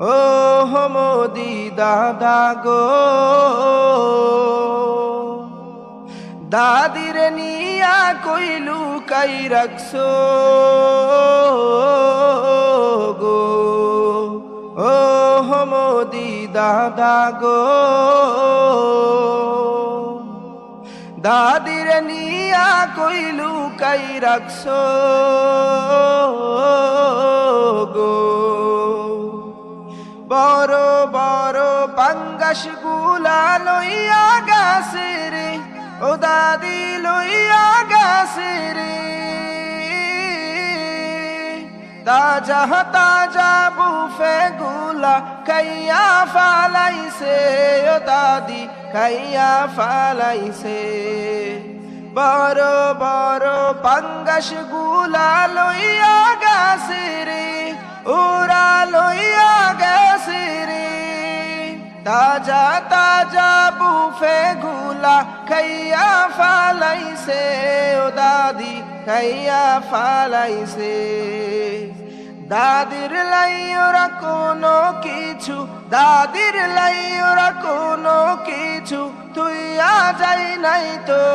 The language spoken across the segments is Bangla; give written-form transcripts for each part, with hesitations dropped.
ও মোদি দাদা গো, দাদির নিয়া কইলু কাই রাখছো গো। ও মোদি দাদা গো, দাদির নিয়া কইলু কাই রাখছো গো। বড় বড় পাঙ্গাস গুলা লইয়া গেছে রে, ও দাদি লইয়া গেছে রে। তাজা তাজা বুফে গুলা খাইয়া ফালাইছে, ও দাদি খাইয়া ফালাইছে। বড় বড় পাঙ্গাস গুলা লইয়া গেছে রে, ওরা লইয়া গেছে রে। তাজা তাজা বুফে গুলা খাইয়া ফালাইছে, ও দাদি খাইয়া ফালাইছে। দাদির লাই ওরা কোনো কিছু, দাদির লাই ওরা কোনো কিছু তুইয়া যাই নাই তো।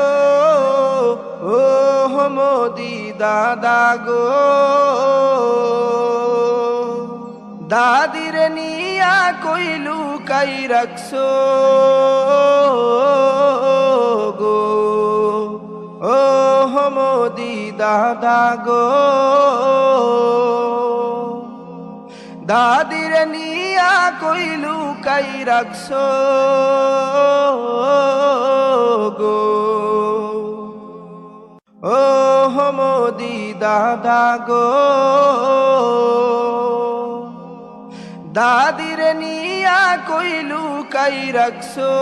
ও মোদি দাদা গো, দাদির নিয়া কইলু কাই রাখছো গো। ও মোদি দাদা গো, দাদির নিয়া কইলু কাই রাখছো গো। ও মোদি দাদা গো, দাদির নিয়া কইলু কাই রাখছো।